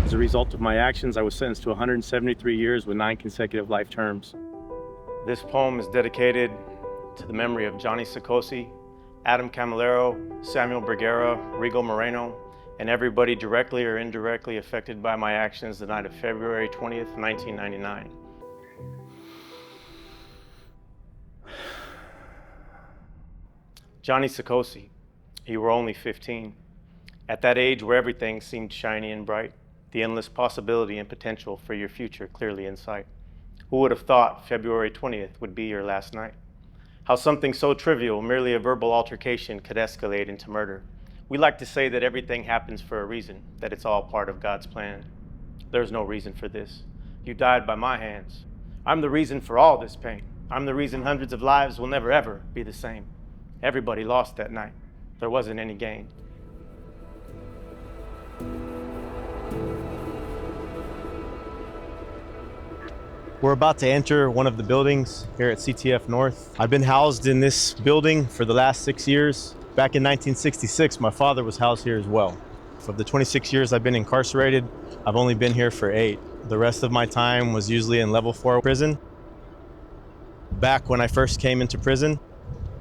As a result of my actions, I was sentenced to 173 years with 9 consecutive life terms. This poem is dedicated to the memory of Johnny Sikosi, Adam Camilleri, Samuel Bergera, Rigo Moreno, and everybody directly or indirectly affected by my actions the night of February 20th, 1999. Johnny Sikosi, you were only 15. At that age where everything seemed shiny and bright, the endless possibility and potential for your future clearly in sight. Who would have thought February 20th would be your last night? How something so trivial, merely a verbal altercation, could escalate into murder. We like to say that everything happens for a reason, that it's all part of God's plan. There's no reason for this. You died by my hands. I'm the reason for all this pain. I'm the reason hundreds of lives will never ever be the same. Everybody lost that night. There wasn't any gain. We're about to enter one of the buildings here at CTF North. I've been housed in this building for the last 6 years. Back in 1966, my father was housed here as well. For the 26 years I've been incarcerated, I've only been here for 8. The rest of my time was usually in level 4 prison. Back when I first came into prison,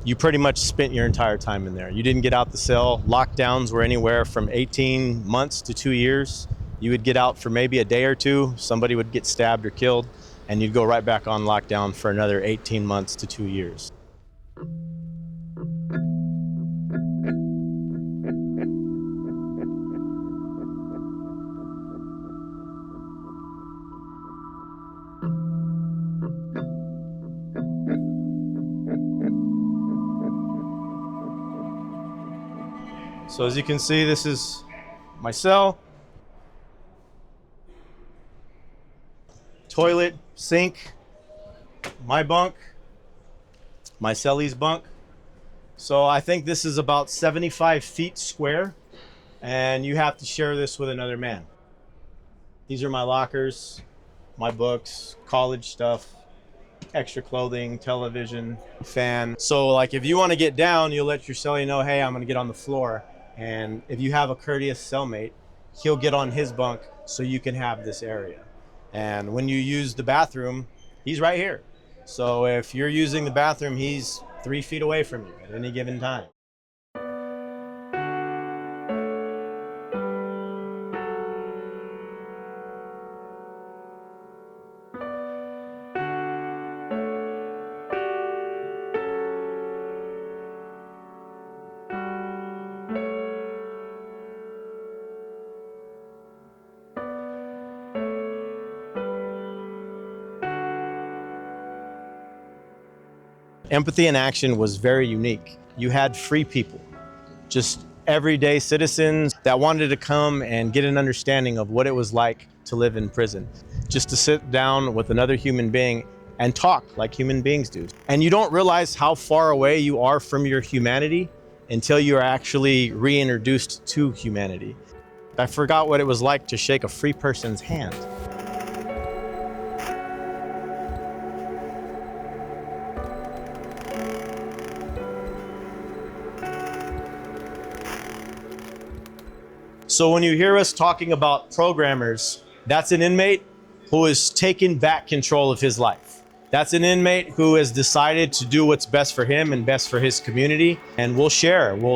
you pretty much spent your entire time in there. You didn't get out the cell. Lockdowns were anywhere from 18 months to 2 years. You would get out for maybe a day or two, somebody would get stabbed or killed, and you'd go right back on lockdown for another 18 months to 2 years. So as you can see, this is my cell. Toilet, sink, my bunk, my cellie's bunk. So I think this is about 75 feet square, and you have to share this with another man. These are my lockers, my books, college stuff, extra clothing, television, fan. So like if you want to get down, you'll let your cellie know, hey, I'm gonna get on the floor. And if you have a courteous cellmate, he'll get on his bunk so you can have this area. And when you use the bathroom, he's right here. So if you're using the bathroom, he's 3 feet away from you at any given time. Empathy in Action was very unique. You had free people, just everyday citizens that wanted to come and get an understanding of what it was like to live in prison. Just to sit down with another human being and talk like human beings do. And you don't realize how far away you are from your humanity until you are actually reintroduced to humanity. I forgot what it was like to shake a free person's hand. So when you hear us talking about programmers, that's an inmate who has taken back control of his life. That's an inmate who has decided to do what's best for him and best for his community. And we'll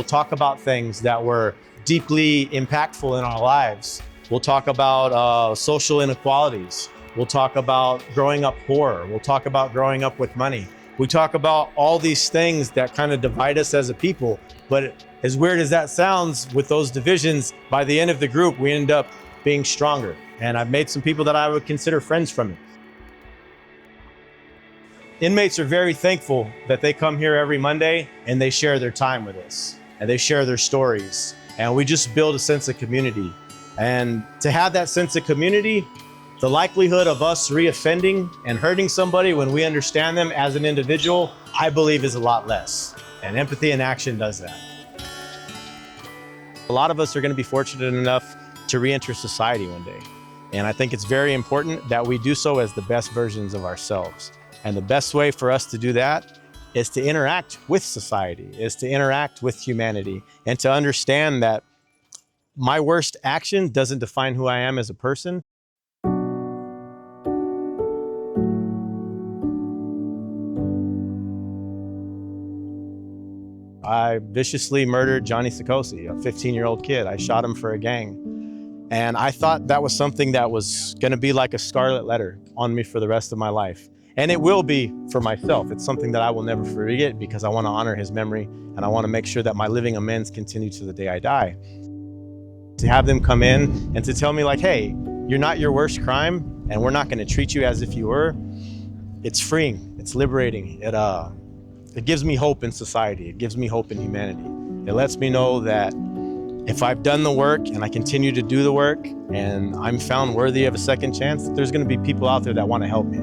talk about things that were deeply impactful in our lives. We'll talk about social inequalities. We'll talk about growing up poor. We'll talk about growing up with money. We talk about all these things that kind of divide us as a people, but as weird as that sounds, with those divisions, by the end of the group, we end up being stronger. And I've made some people that I would consider friends from it. Inmates are very thankful that they come here every Monday and they share their time with us and they share their stories. And we just build a sense of community. And to have that sense of community, the likelihood of us reoffending and hurting somebody when we understand them as an individual, I believe is a lot less. And Empathy in Action does that. A lot of us are going to be fortunate enough to re-enter society one day. And I think it's very important that we do so as the best versions of ourselves. And the best way for us to do that is to interact with society, is to interact with humanity, and to understand that my worst action doesn't define who I am as a person. I viciously murdered Johnny Sikosi, a 15-year-old kid. I shot him for a gang. And I thought that was something that was going to be like a scarlet letter on me for the rest of my life. And it will be for myself. It's something that I will never forget because I want to honor his memory and I want to make sure that my living amends continue to the day I die. To have them come in and to tell me like, hey, you're not your worst crime and we're not going to treat you as if you were, it's freeing, it's liberating. It gives me hope in society. It gives me hope in humanity. It lets me know that if I've done the work and I continue to do the work and I'm found worthy of a second chance, there's going to be people out there that want to help me.